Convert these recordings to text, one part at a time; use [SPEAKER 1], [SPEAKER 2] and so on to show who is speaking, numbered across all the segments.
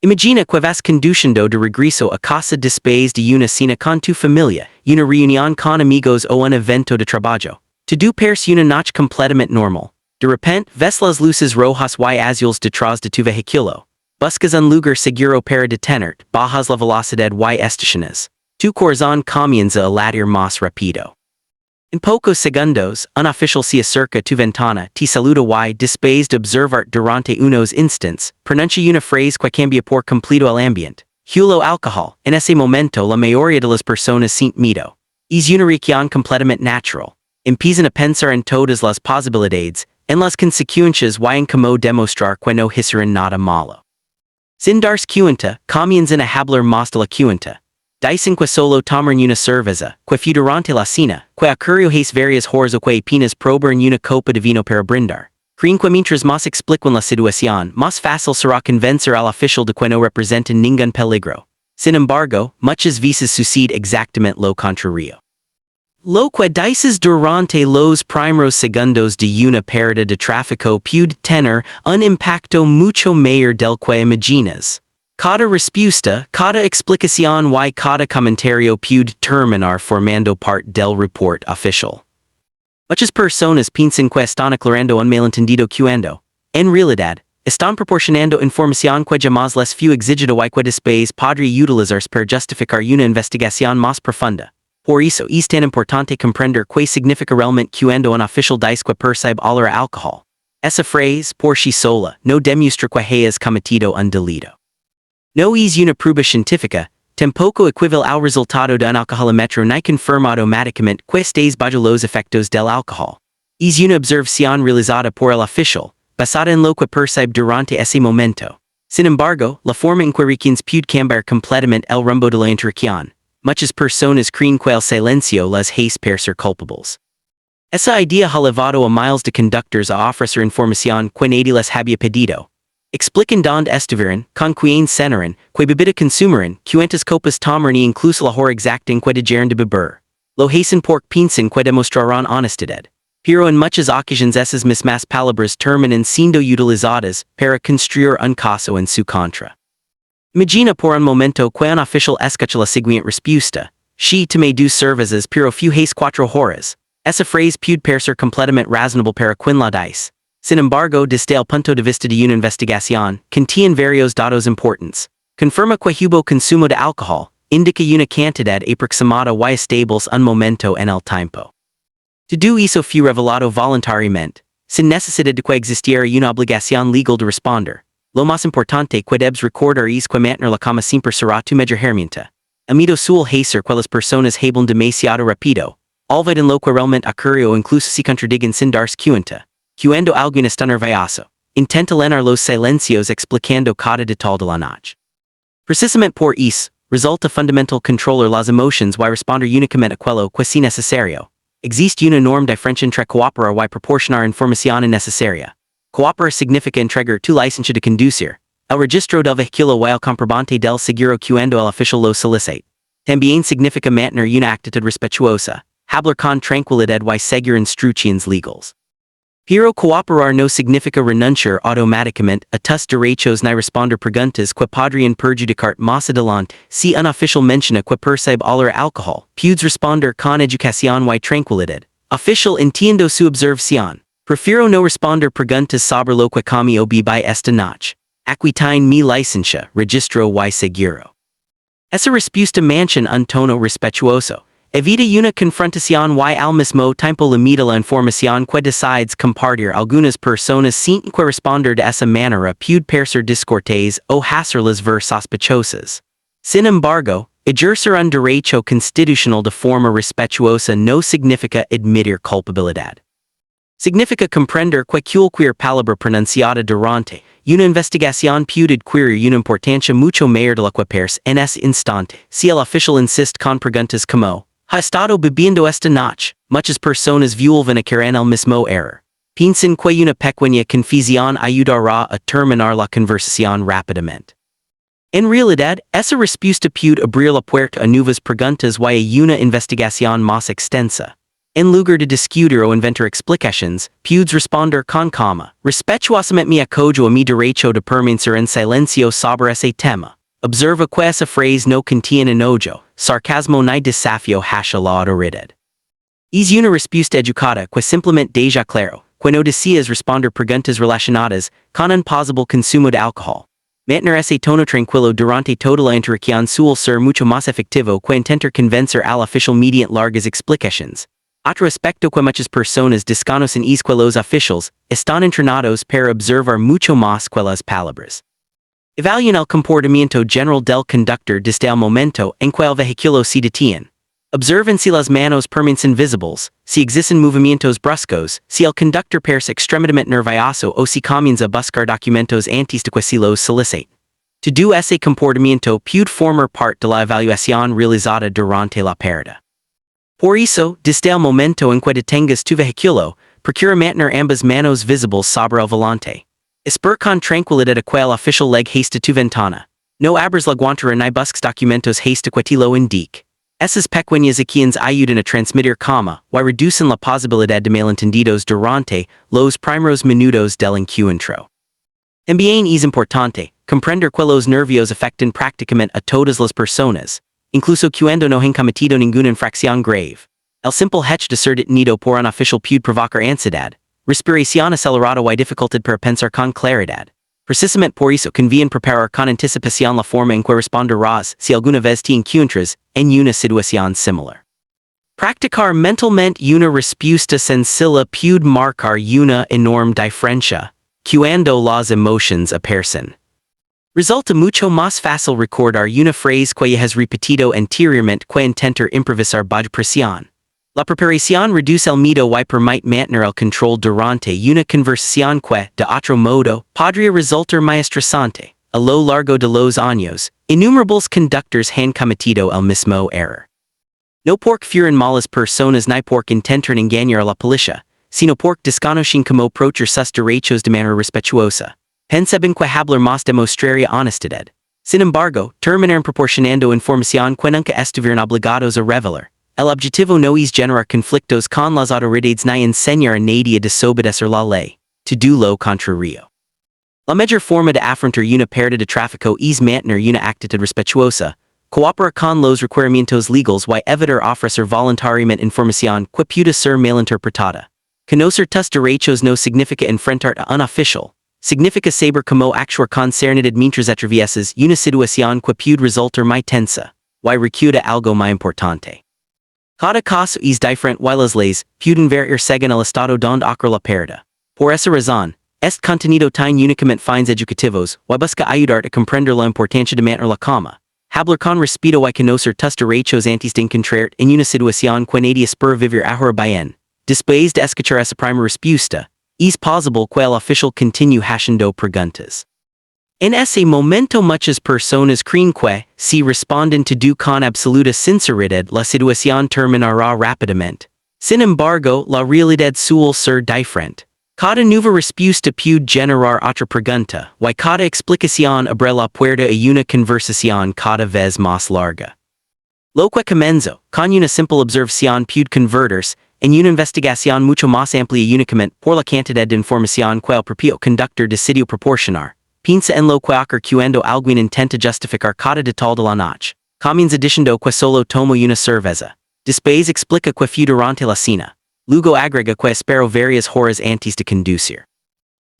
[SPEAKER 1] Imagina que vas conduciendo de regreso a casa después de una cena con tu familia, una reunión con amigos o un evento de trabajo. Todo parece una noche completamente normal. De repente, ves las luces rojas y azules detrás de tu vehículo. Buscas un lugar seguro para detenerte, bajas la velocidad y estacionas. Tu corazón comienza a latir más rápido. En pocos segundos, un oficial se acerca a tu ventana, te saluda y, después de observar durante unos instantes, pronuncia una frase que cambia por completo el ambiente. Huelo alcohol. En ese momento la mayoría de las personas sienten miedo. Es una reacción completamente natural. Empiezan a pensar en todas las posibilidades, en las consecuencias y en cómo demostrar que no hicieron nada malo. Sin darse cuenta, comienzan a hablar más de la cuenta. Dicen que solo tomaron una cerveza, que fue durante la cena, que ocurrió hace varias horas o que apenas probaron una copa de vino para brindar. Creen que mientras más explican la situación, más fácil será convencer al oficial de que no representan ningún peligro. Sin embargo, muchas veces sucede exactamente lo contrario. Lo que dices durante los primeros segundos de una parada de tráfico puede tener un impacto mucho mayor del que imaginas. Cada respuesta, cada explicación y cada comentario puede terminar formando parte del report oficial. Muchas personas piensan que están aclarando un malentendido cuando, en realidad, están proporcionando información que jamás les fue exigida y que después podría utilizarse para justificar una investigación más profunda. Por eso es tan importante comprender qué significa realmente cuando un oficial dice que percibe olor a alcohol. Esa frase, por sí sola, no demuestra que hayas cometido un delito. No es una prueba científica, tampoco equivale al resultado de un alcoholímetro ni confirma automáticamente que estés bajo los efectos del alcohol. Es una observación realizada por el oficial, basada en lo que percibe durante ese momento. Sin embargo, la forma en que requienes puede cambiar completamente el rumbo de la interacción. Muchas personas creen que el silencio les hace parecer culpables. Esa idea ha llevado a miles de conductores a ofrecer información que nadie les había pedido. Explican dónde estuvieron, con quién cenaron, qué bebida consumieren, cuántas copas tomaron y incluso la hora exacta en que dejaron de beber. Lo hacen porque piensan que demostrarán honestidad. Pero en muchas ocasiones esas mismas palabras terminan siendo utilizadas para construir un caso en su contra. Imagina por un momento que un oficial escucha la siguiente respuesta. Si tomé dos cervezas pero fue hace 4 horas. Esa frase puede parecer completamente razonable para quien la dice. Sin embargo, desde el punto de vista de una investigación, contiene varios datos importantes. Confirma que hubo consumo de alcohol, indica una cantidad aproximada y estable un momento en el tiempo. Todo eso fue revelado voluntariamente, sin necesidad de que existiera una obligación legal de responder. Lo más importante que debes recordar es que mantener la calma siempre será tu mejor herramienta. Amido suele hacer que las personas hablen demasiado rápido, olviden lo que realmente ocurrió o incluso se contradigan sin darse cuenta. Cuando alguien está nervioso, intenta llenar los silencios explicando cada detalle de la noche. Precisamente por eso, resulta fundamental controlar las emociones y responder únicamente a aquello que es necesario. Existe una norma diferente entre cooperar y proporcionar información innecesaria. Cooperar significa entregar tu licencia de conducir, el registro del vehículo y el comprobante del seguro cuando el oficial lo solicite. También significa mantener una actitud respetuosa, hablar con tranquilidad y seguir instrucciones legales. Pero cooperar no significa renunciar automáticamente a tus derechos ni responder preguntas que podrían perjudicar más adelante. Si un oficial menciona que percibe olor a alcohol, puedes responder con educación y tranquilidad. Oficial, entiendo su observación. Prefiero no responder preguntas sobre lo que comí o bebí esta noche. Aquí tengo mi licencia, registro y seguro. Esa respuesta mantiene un tono respetuoso. Evita una confrontación y al mismo tiempo limita la información que decides compartir. Algunas personas sienten que responder de esa manera puede parecer descortés o hacerlas ver sospechosas. Sin embargo, ejercer un derecho constitucional de forma respetuosa no significa admitir culpabilidad. Significa comprender que cualquier palabra pronunciada durante una investigación puede adquirir una importancia mucho mayor de la que parece en ese instante. Si el oficial insiste con preguntas como ¿ha estado bebiendo esta noche? Muchas personas vuelven a caer en el mismo error. Piensan que una pequeña confusión ayudará a terminar la conversación rápidamente. En realidad, esa respuesta puede abrir la puerta a nuevas preguntas y a una investigación más extensa. En lugar de discutir o inventar explicaciones, puedes responder con calma. Respetuosamente mi acojo a mi derecho de permanecer en silencio sobre ese tema. Observa que esa frase no contiene enojo, sarcasmo ni desafío hacia la autoridad. Es una respuesta educada que simplemente deja claro, que no deseas responder preguntas relacionadas con un posible consumo de alcohol. Mantener ese tono tranquilo durante toda la interacción suele ser mucho más efectivo que intentar convencer al oficial mediante largas explicaciones. Otro aspecto que muchas personas desconocen es que los oficiales están entrenados para observar mucho más que las palabras. Evalúen el comportamiento general del conductor desde el momento en que el vehículo se detiene. Observen si las manos permanecen visibles, si existen movimientos bruscos, si el conductor parece extremadamente nervioso o si comienza a buscar documentos antes de que se los solicite. Todo ese comportamiento puede formar parte de la evaluación realizada durante la parada. Por eso, desde el momento en que detengas tu vehículo, procura mantener ambas manos visibles sobre el volante. Espera con tranquilidad a que el oficial leg hasta tu ventana. No abras la guantera ni busques documentos hasta que te lo indique. Esas pequeñas acciones ayudan a transmitir calma, y reducen la posibilidad de malentendidos durante los primeros minutos del encuentro. También es importante comprender que los nervios afectan prácticamente a todas las personas, incluso cuando no han cometido ninguna infracción grave. El simple hecho de ser detenido por un oficial puede provocar ansiedad, respiración acelerada y dificultad para pensar con claridad. Precisamente por eso conviene preparar con anticipación la forma en que responderás si alguna vez te encuentras en una situación similar. Practicar mentalmente una respuesta sencilla puede marcar una enorme diferencia cuando las emociones aparecen. Resulta mucho más fácil recordar una frase que ya has repetido anteriormente que intentar improvisar bajo presión. La preparación reduce el miedo y permite mantener el control durante una conversación que, de otro modo, podría resultar más estresante. A lo largo de los años, innumerables conductores han cometido el mismo error. No porque fueran malas personas ni porque intentar engañar a la policía, sino porque desconocen cómo proteger sus derechos de manera respetuosa. Pensaban que hablar más demostraría honestidad. Sin embargo, terminaron proporcionando información que nunca estuvieron obligados a revelar. El objetivo no es generar conflictos con las autoridades ni enseñar a nadie a desobedecer la ley. Todo lo contrario. La mejor forma de afrontar una parada de tráfico es mantener una actitud respetuosa, cooperar con los requerimientos legales y evitar ofrecer voluntariamente información que pueda ser malinterpretada. Conocer tus derechos no significa enfrentar a un oficial. Significa saber cómo actuar con serenidad mientras atraviesas una situación que puede resultar más tensa, y recuerda algo más importante. Cada caso es diferente y las leyes pueden variar según el estado donde ocurre la parada. Por esa razón, este contenido tiene únicamente fines educativos y busca ayudar a comprender la importancia de mantener la calma. Hablar con respeto y conocer tus derechos antes de encontrar en una situación que nadie espera vivir ahora bien. Después de escuchar esa primera respuesta, es posible que el oficial continúe haciendo preguntas. En ese momento muchas personas creen que, si responden todo con absoluta sinceridad, la situación terminará rápidamente. Sin embargo, la realidad suele ser diferente. Cada nueva respuesta puede generar otra pregunta, y cada explicación abre la puerta a una conversación cada vez más larga. Lo que comenzó con una simple observación puede convertirse en una investigación mucho más amplia únicamente por la cantidad de información que el propio conductor decidió proporcionar. Piensa en lo que ocurre cuando alguien intenta justificar cada detalle de la noche. Comienza diciendo que solo tomó una cerveza. Después explica que fue durante la cena. Luego agrega que esperó varias horas antes de conducir.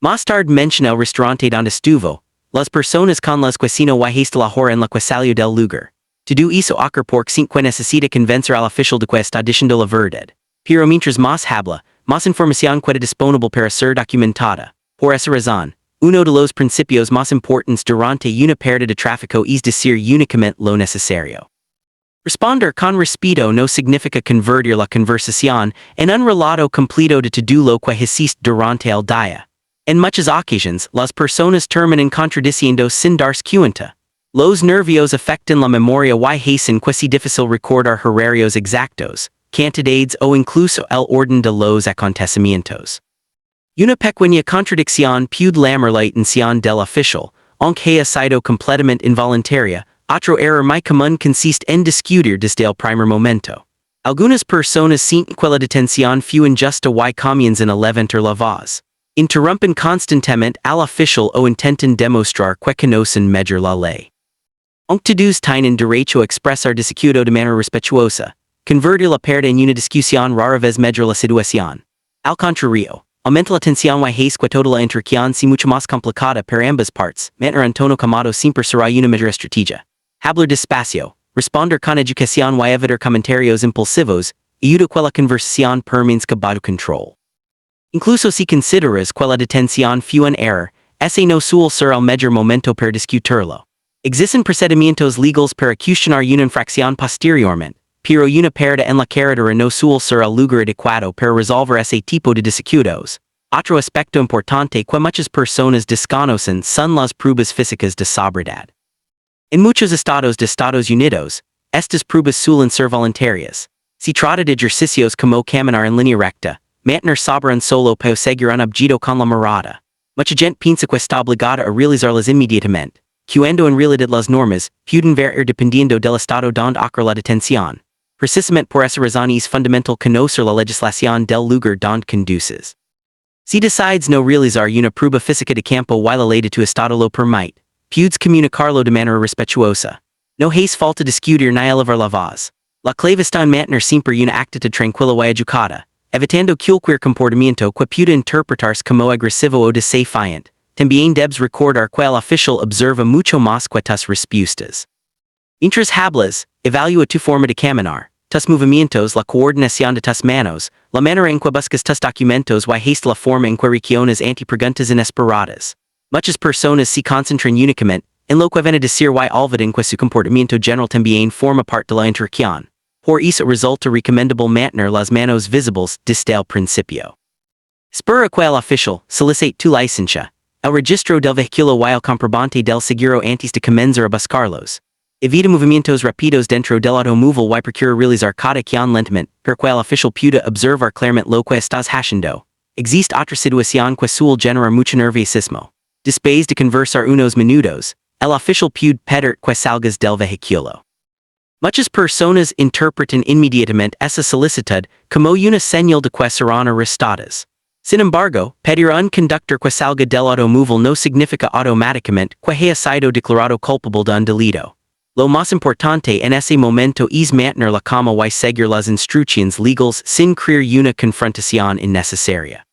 [SPEAKER 1] Más tarde menciona el restaurante donde estuvo, las personas con las que cenó y hasta la hora en la que salió del lugar. Todo eso ocurre porque sin que necesita convencer al oficial de que está diciendo la verdad. Pero mientras más habla, más información queda disponible para ser documentada. Por esa razón, uno de los principios más importantes durante una parada de tráfico es decir únicamente lo necesario. Responder con respeto no significa convertir la conversación en un relato completo de todo lo que hiciste durante el día. En muchas ocasiones, las personas terminan contradiciendo sin darse cuenta. Los nervios afectan la memoria y hacen que sea difícil recordar horarios exactos, cantidades o incluso el orden de los acontecimientos. Una pequeña contradicción puede llamar la atención del oficial, aunque haya sido completamente involuntaria. Otro error muy común consiste en discutir desde el primer momento. Algunas personas sienten que la detención fue injusta y comienzan a levantar la voz. Interrumpen constantemente al oficial o intentan demostrar que conocen mejor la ley. Aunque todos tienen derecho a expresar desacuerdo de manera respetuosa, convertir la pérdida en una discusión rara vez mejor la situación. Al contrario, aumenta la tensión y hace que toda la interacción sea mucho más complicada para ambas partes. Mantener un tono calmado siempre será una mejor estrategia. Hablar despacio, responder con educación y evitar comentarios impulsivos, ayuda a que la conversación permanezca bajo control. Incluso si consideras que la detención fue un error, ese no suele ser el mejor momento para discutirlo. Existen procedimientos legales para cuestionar una infracción posteriormente, pero una pérdida en la carretera no suele ser el lugar adecuado para resolver ese tipo de desacuerdos. Otro aspecto importante que muchas personas desconocen son las pruebas físicas de sobriedad. En muchos estados de Estados Unidos, estas pruebas suelen ser voluntarias. Se trata de ejercicios como caminar en línea recta, mantener sobre un solo para seguir un objeto con la mirada. Mucha gente piensa que está obligada a realizarlas inmediatamente, cuando en realidad las normas pueden variar dependiendo del estado donde ocurre la detención. Precisamente por esa razón es fundamental conocer la legislación del lugar donde conduces. Si decides no realizar una prueba física de campo y la ley de tu estado lo permite, puedes comunicarlo de manera respetuosa. No hace falta discutir ni elevar la voz. La clave está en mantener siempre una actitud tranquila y educada, evitando cualquier comportamiento que pueda interpretarse como agresivo o desafiante. También debes recordar que el oficial observa mucho más que tus respuestas. Mientras hablas, evalúa tu forma de caminar, tus movimientos, la coordinación de tus manos, la manera en que buscas tus documentos y hasta la forma en que reaccionas ante preguntas inesperadas. Muchas personas se concentran únicamente en lo que van a decir y olvidan que su comportamiento general también forma parte de la interacción. Por eso resulta recomendable mantener las manos visibles desde el principio. Espera que el oficial solicite tu licencia, el registro del vehículo y el comprobante del seguro antes de comenzar a buscarlos. Evita movimientos rápidos dentro del automóvil y procura realizar cada acción lentamente, para que el oficial pueda observar claramente lo que estás haciendo. Existe otra situación que suele generar mucho nerviosismo. Después de conversar unos minutos, el oficial puede pedir que salgas del vehículo. Muchas personas interpretan inmediatamente esa solicitud como una señal de que serán arrestadas. Sin embargo, pedir a un conductor que salga del automóvil no significa automáticamente que haya sido declarado culpable de un delito. Lo más importante en ese momento es mantener la calma y seguir las instrucciones legales sin crear una confrontación innecesaria.